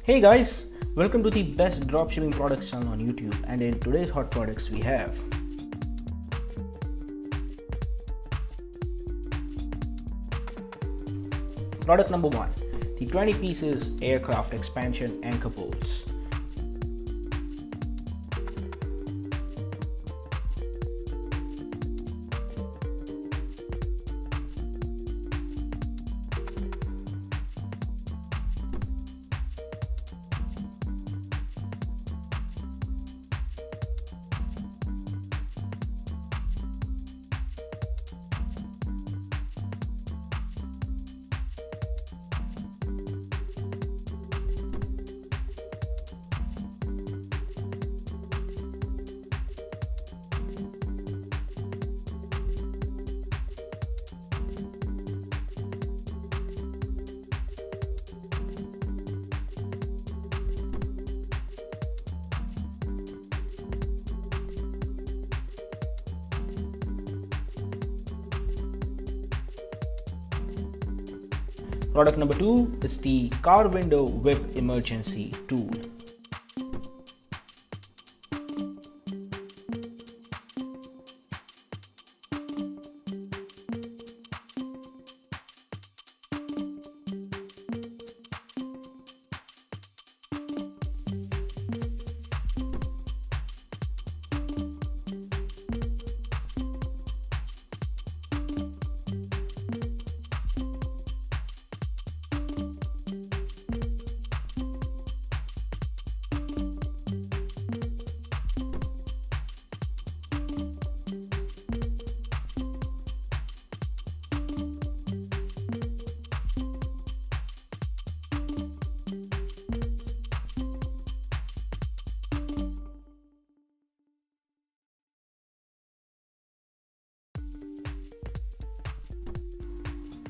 Hey guys, welcome to the best dropshipping products channel on YouTube, and in today's hot products we have product number 1, the 20 pieces aircraft expansion anchor bolts. Product number 2 is the car window whip emergency tool.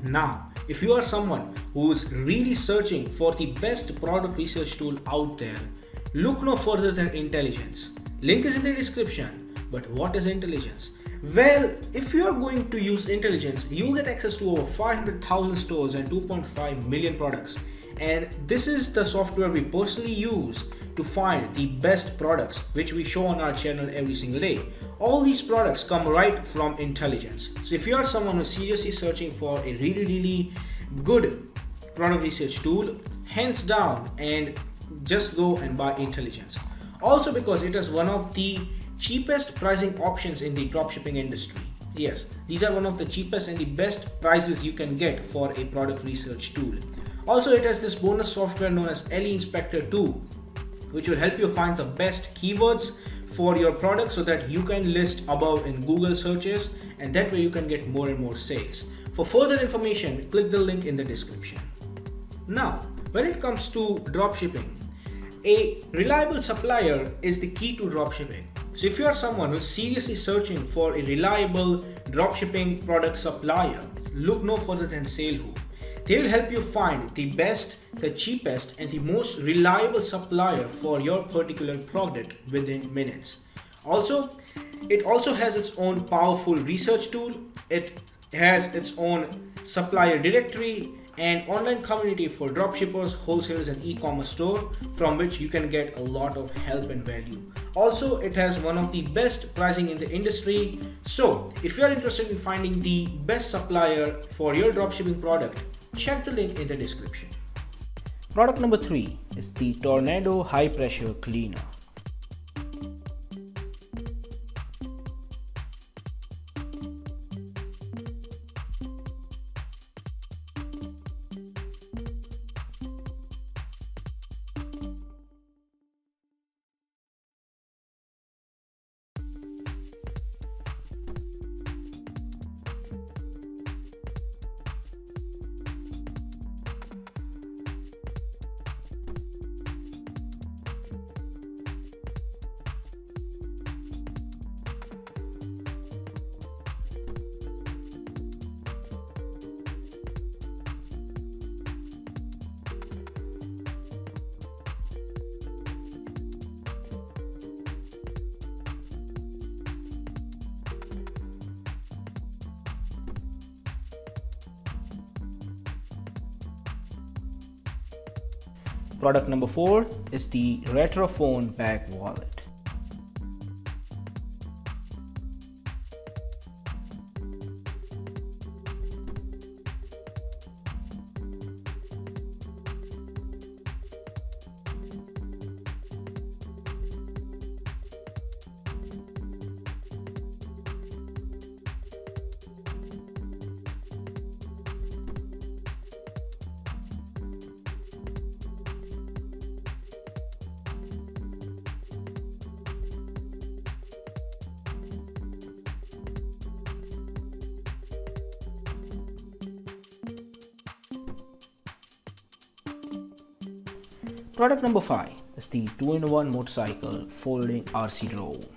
Now, if you are someone who's really searching for the best product research tool out there, look no further than intelligence. Link is in the description. But what is intelligence? Well, if you are going to use intelligence, you'll get access to over 500,000 stores and 2.5 million products. And this is the software we personally use to find the best products which we show on our channel every single day. All these products come right from intelligence. So if you are someone who's seriously searching for a really good product research tool, hands down, and just go and buy intelligence. Also because it is one of the cheapest pricing options in the dropshipping industry. Yes, these are one of the cheapest and the best prices you can get for a product research tool. Also, it has this bonus software known as LE Inspector 2, which will help you find the best keywords for your product so that you can list above in Google searches, and that way you can get more and more sales. For further information, click the link in the description. Now, when it comes to dropshipping, a reliable supplier is the key to dropshipping. So if you are someone who is seriously searching for a reliable dropshipping product supplier, look no further than SaleHoo. They will help you find the best, the cheapest, and the most reliable supplier for your particular product within minutes. It also has its own powerful research tool. It has its own supplier directory and online community for dropshippers, wholesalers, and e-commerce store from which you can get a lot of help and value. Also, it has one of the best pricing in the industry. So if you are interested in finding the best supplier for your dropshipping product, check the link in the description. Product number 3 is the Tornado high pressure cleaner. Product number 4 is the Retrophone Bag Wallet. Product number 5 is the 2-in-1 motorcycle folding RC drone.